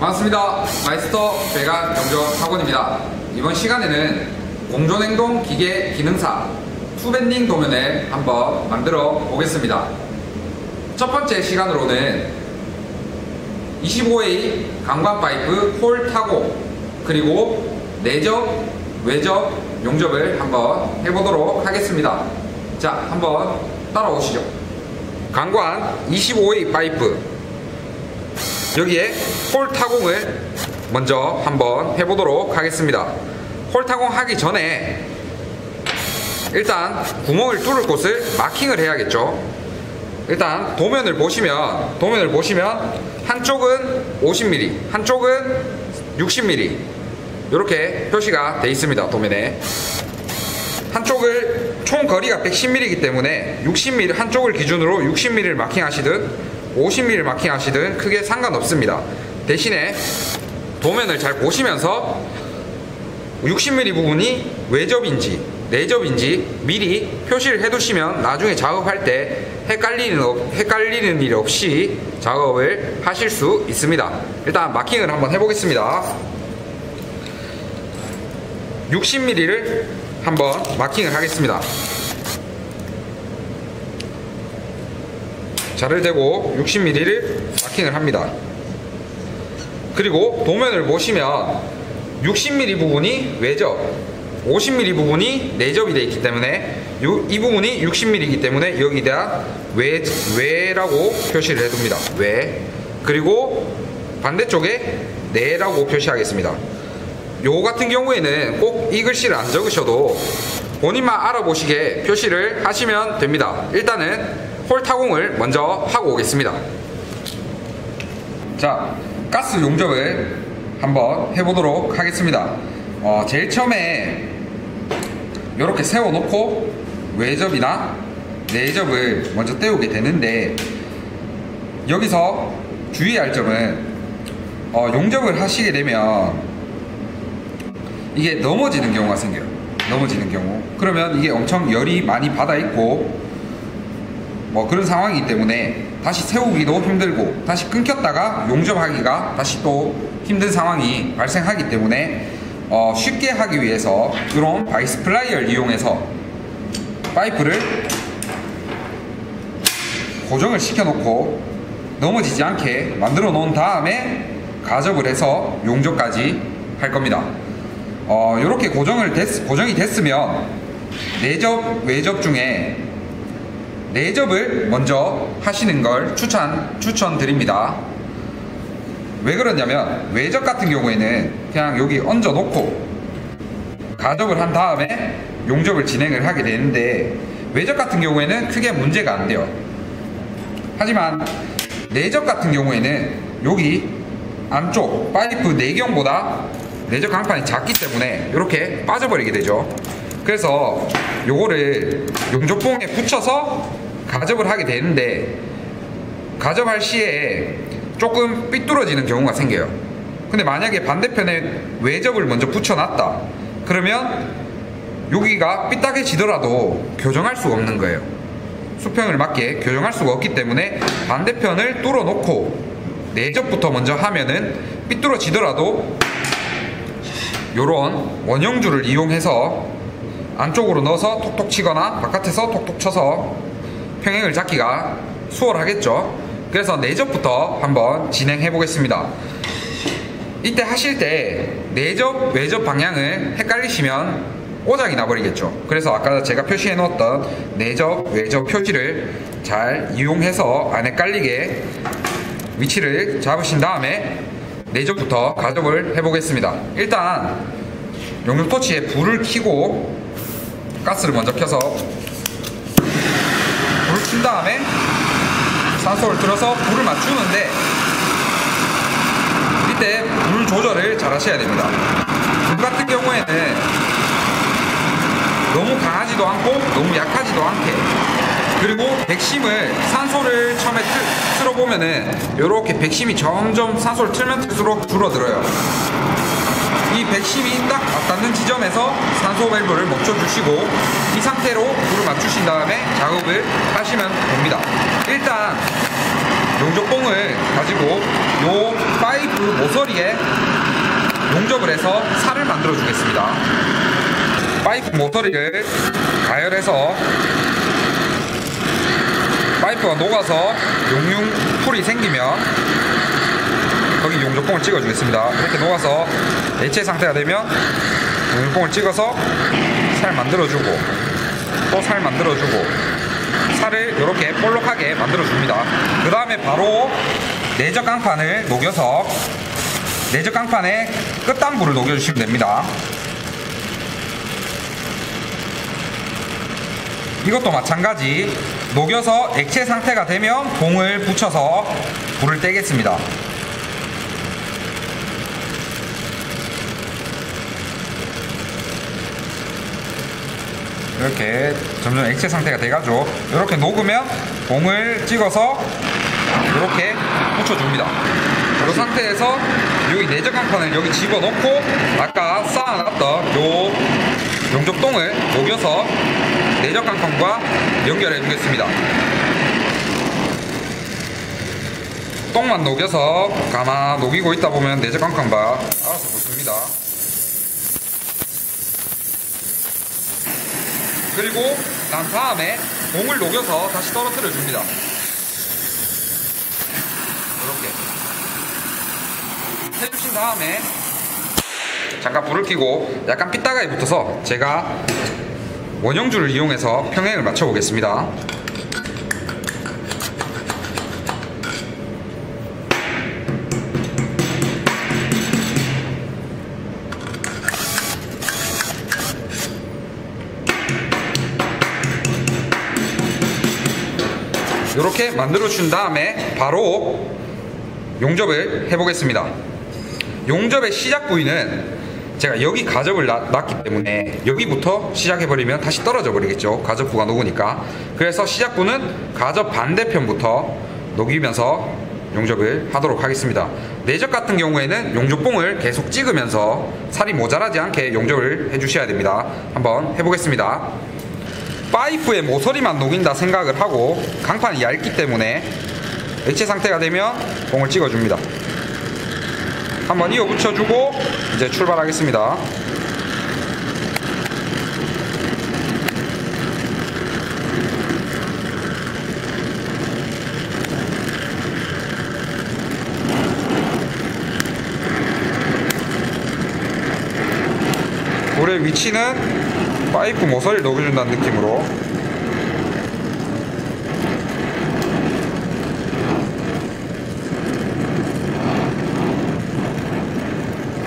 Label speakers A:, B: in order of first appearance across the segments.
A: 반갑습니다. 마이스터 배관 영접 학원입니다. 이번 시간에는 공존행동 기계 기능사 투밴딩 도면을 한번 만들어 보겠습니다. 첫 번째 시간으로는 25A 강관 파이프 홀 타고 그리고 내접, 외접, 용접을 한번 해보도록 하겠습니다. 자, 한번 따라오시죠. 강관 25A 파이프 여기에 홀 타공을 먼저 한번 해보도록 하겠습니다. 홀 타공 하기 전에 일단 구멍을 뚫을 곳을 마킹을 해야겠죠. 일단 도면을 보시면 한쪽은 50mm, 한쪽은 60mm 이렇게 표시가 되어 있습니다. 도면에 한쪽을 총 거리가 110mm이기 때문에 60mm 한쪽을 기준으로 60mm를 마킹하시든 50mm 마킹하시든 크게 상관없습니다. 대신에 도면을 잘 보시면서 60mm 부분이 외접인지 내접인지 미리 표시를 해두시면 나중에 작업할 때 헷갈리는 일 없이 작업을 하실 수 있습니다. 일단 마킹을 한번 해보겠습니다. 60mm를 한번 마킹을 하겠습니다. 자를 대고 60mm를 마킹을 합니다. 그리고 도면을 보시면 60mm 부분이 외접, 50mm 부분이 내접이 되어 있기 때문에 이 부분이 60mm이기 때문에 여기다 외라고 표시를 해둡니다. 외. 그리고 반대쪽에 내라고 표시하겠습니다. 요 같은 경우에는 꼭 이 글씨를 안 적으셔도 본인만 알아보시게 표시를 하시면 됩니다. 일단은 홀 타공을 먼저 하고 오겠습니다. 자, 가스 용접을 한번 해보도록 하겠습니다. 제일 처음에 이렇게 세워놓고 외접이나 내접을 먼저 떼우게 되는데 여기서 주의할 점은 용접을 하시게 되면 이게 넘어지는 경우가 생겨요. 넘어지는 경우 그러면 이게 엄청 열이 많이 받아 있고 그런 상황이기 때문에 다시 세우기도 힘들고 다시 끊겼다가 용접하기가 다시 또 힘든 상황이 발생하기 때문에 쉽게 하기 위해서 이런 바이스 플라이어를 이용해서 파이프를 고정을 시켜 놓고 넘어지지 않게 만들어 놓은 다음에 가접을 해서 용접까지 할 겁니다. 이렇게 고정이 됐으면 내접, 외접 중에 내접을 먼저 하시는 걸 추천드립니다. 왜 그러냐면 외접 같은 경우에는 그냥 여기 얹어 놓고 가접을 한 다음에 용접을 진행을 하게 되는데 외접 같은 경우에는 크게 문제가 안 돼요. 하지만 내접 같은 경우에는 여기 안쪽 파이프 내경보다 내접 강판이 작기 때문에 이렇게 빠져버리게 되죠. 그래서 요거를 용접봉에 붙여서 가접을 하게 되는데 가접할 시에 조금 삐뚤어지는 경우가 생겨요. 근데 만약에 반대편에 외접을 먼저 붙여놨다 그러면 여기가 삐딱해지더라도 교정할 수가 없는 거예요. 수평을 맞게 교정할 수가 없기 때문에 반대편을 뚫어 놓고 내접부터 먼저 하면은 삐뚤어지더라도 요런 원형줄을 이용해서 안쪽으로 넣어서 톡톡 치거나 바깥에서 톡톡 쳐서 평행을 잡기가 수월하겠죠. 그래서 내접부터 한번 진행해 보겠습니다. 이때 하실 때 내접, 외접 방향을 헷갈리시면 오작이 나버리겠죠. 그래서 아까 제가 표시해 놓았던 내접, 외접 표시를 잘 이용해서 안 헷갈리게 위치를 잡으신 다음에 내접부터 가접을 해 보겠습니다. 일단 용접 토치에 불을 켜고 가스를 먼저 켜서 불을 킨 다음에 산소를 틀어서 불을 맞추는데 이때 불 조절을 잘 하셔야 됩니다. 불 같은 경우에는 너무 강하지도 않고 너무 약하지도 않게 그리고 백심을 산소를 처음에 틀어보면은 이렇게 백심이 점점 산소를 틀면 틀수록 줄어들어요. 이 백심이 딱 맞닿는 지점에서 산소 밸브를 멈춰주시고 이 상태로 불을 맞추신 다음에 작업을 하시면 됩니다. 일단 용접봉을 가지고 요 파이프 모서리에 용접을 해서 살을 만들어 주겠습니다. 파이프 모서리를 가열해서 파이프가 녹아서 용융풀이 생기면 거기 용접봉을 찍어 주겠습니다. 이렇게 녹아서 액체 상태가 되면 용접봉을 찍어서 살 만들어 주고 또 살 만들어 주고 살을 이렇게 볼록하게 만들어 줍니다. 그 다음에 바로 내적 강판을 녹여서 내적 강판에 끝단부를 녹여주시면 됩니다. 이것도 마찬가지 녹여서 액체 상태가 되면 봉을 붙여서 불을 떼겠습니다. 이렇게 점점 액체 상태가 돼가지고 이렇게 녹으면 봉을 찍어서 이렇게 붙여줍니다. 이 상태에서 여기 내적 강판을 여기 집어넣고 아까 쌓아놨던 요 용접동을 녹여서 내적 강판과 연결해 주겠습니다. 똥만 녹여서 가만 녹이고 있다 보면 내적 강판과 알아서 붙습니다. 그리고 난 다음에 봉을 녹여서 다시 떨어뜨려 줍니다. 이렇게 해주신 다음에 잠깐 불을 켜고 약간 삐딱하게 붙어서 제가 원형줄을 이용해서 평행을 맞춰 보겠습니다. 이렇게 만들어 준 다음에 바로 용접을 해 보겠습니다. 용접의 시작 부위는 제가 여기 가접을 놨기 때문에 여기부터 시작해 버리면 다시 떨어져 버리겠죠. 가접부가 녹으니까. 그래서 시작부는 가접 반대편부터 녹이면서 용접을 하도록 하겠습니다. 내적 같은 경우에는 용접봉을 계속 찍으면서 살이 모자라지 않게 용접을 해 주셔야 됩니다. 한번 해 보겠습니다. 파이프의 모서리만 녹인다 생각을 하고 강판이 얇기 때문에 액체 상태가 되면 봉을 찍어줍니다. 한번 이어 붙여주고 이제 출발하겠습니다. 불의 위치는 파이프 모서리를 녹여준다는 느낌으로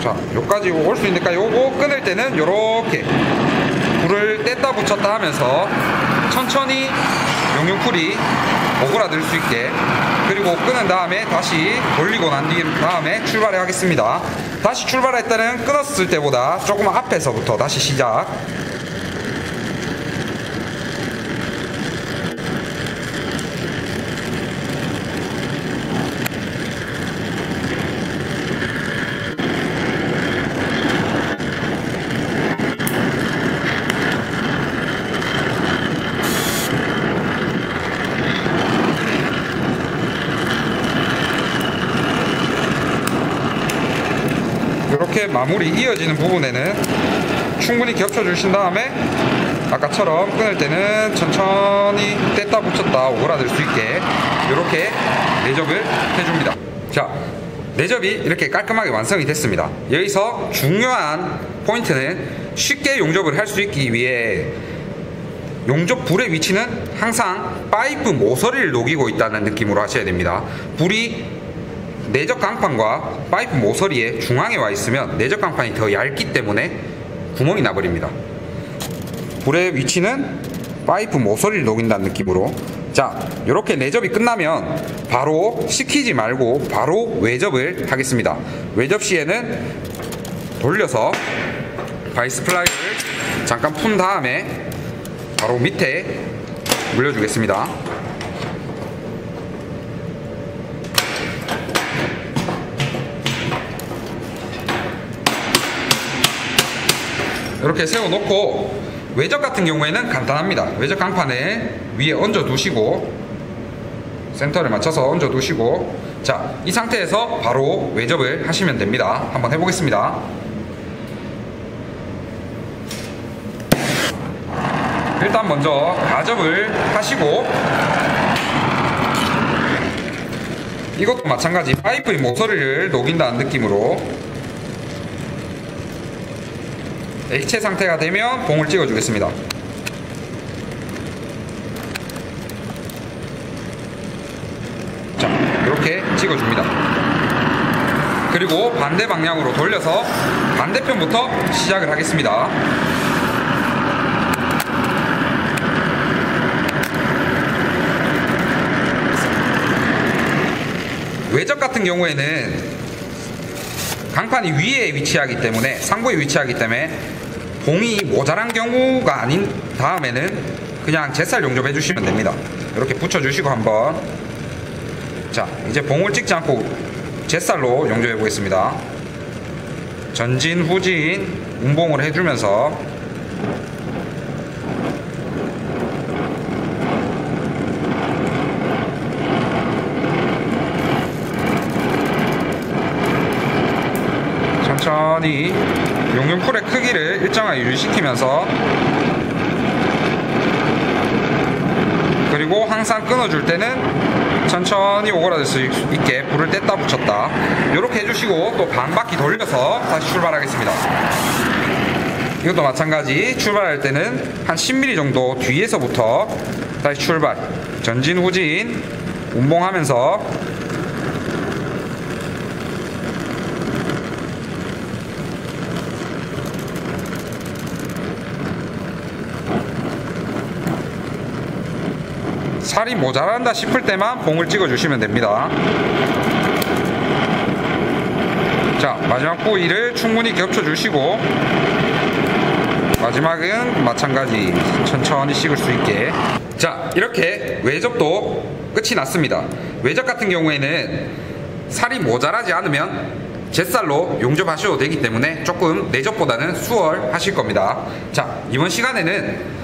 A: 자, 요까지 올 수 있으니까 요거 끊을 때는 요렇게 불을 뗐다 붙였다 하면서 천천히 용융풀이 오그라들 수 있게 그리고 끄는 다음에 다시 돌리고 난 다음에 출발해 하겠습니다. 다시 출발할 때는 끊었을 때보다 조금 앞에서부터 다시 시작. 이렇게 마무리 이어지는 부분에는 충분히 겹쳐주신 다음에 아까처럼 끊을 때는 천천히 뗐다 붙였다 오그라들 수 있게 이렇게 내접을 해줍니다. 자, 내접이 이렇게 깔끔하게 완성이 됐습니다. 여기서 중요한 포인트는 쉽게 용접을 할 수 있기 위해 용접 불의 위치는 항상 파이프 모서리를 녹이고 있다는 느낌으로 하셔야 됩니다. 불이 내적 강판과 파이프 모서리의 중앙에 와 있으면 내적 강판이 더 얇기 때문에 구멍이 나버립니다. 불의 위치는 파이프 모서리를 녹인다는 느낌으로 자, 이렇게 내접이 끝나면 바로 식히지 말고 바로 외접을 하겠습니다. 외접 시에는 돌려서 바이스 플라이를 잠깐 푼 다음에 바로 밑에 물려주겠습니다. 이렇게 세워놓고 외접 같은 경우에는 간단합니다. 외접 강판에 위에 얹어 두시고 센터를 맞춰서 얹어 두시고 자, 이 상태에서 바로 외접을 하시면 됩니다. 한번 해보겠습니다. 일단 먼저 가접을 하시고, 이것도 마찬가지 파이프의 모서리를 녹인다는 느낌으로 액체 상태가 되면 봉을 찍어 주겠습니다. 자, 이렇게 찍어 줍니다. 그리고 반대 방향으로 돌려서 반대편부터 시작을 하겠습니다. 외접 같은 경우에는 강판이 위에 위치하기 때문에, 상부에 위치하기 때문에 봉이 모자란 경우가 아닌 다음에는 그냥 젯살 용접해 주시면 됩니다. 이렇게 붙여 주시고 한번, 자, 이제 봉을 찍지 않고 젯살로 용접해 보겠습니다. 전진 후진 운봉을 해주면서 천천히 용융풀의 크기를 일정하게 유지시키면서, 그리고 항상 끊어줄 때는 천천히 오그라들 수 있게 불을 뗐다 붙였다 이렇게 해주시고, 또 반 바퀴 돌려서 다시 출발하겠습니다. 이것도 마찬가지 출발할 때는 한 10mm 정도 뒤에서부터 다시 출발, 전진 후진 운봉하면서 살이 모자란다 싶을 때만 봉을 찍어 주시면 됩니다. 자, 마지막 부위를 충분히 겹쳐 주시고, 마지막은 마찬가지 천천히 식을 수 있게. 자, 이렇게 외접도 끝이 났습니다. 외접 같은 경우에는 살이 모자라지 않으면 젯살로 용접하셔도 되기 때문에 조금 내접보다는 수월하실 겁니다. 자, 이번 시간에는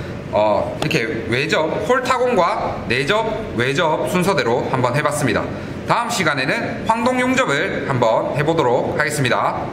A: 이렇게 외접 홀타공과 내접, 외접 순서대로 한번 해봤습니다. 다음 시간에는 황동 용접을 한번 해보도록 하겠습니다.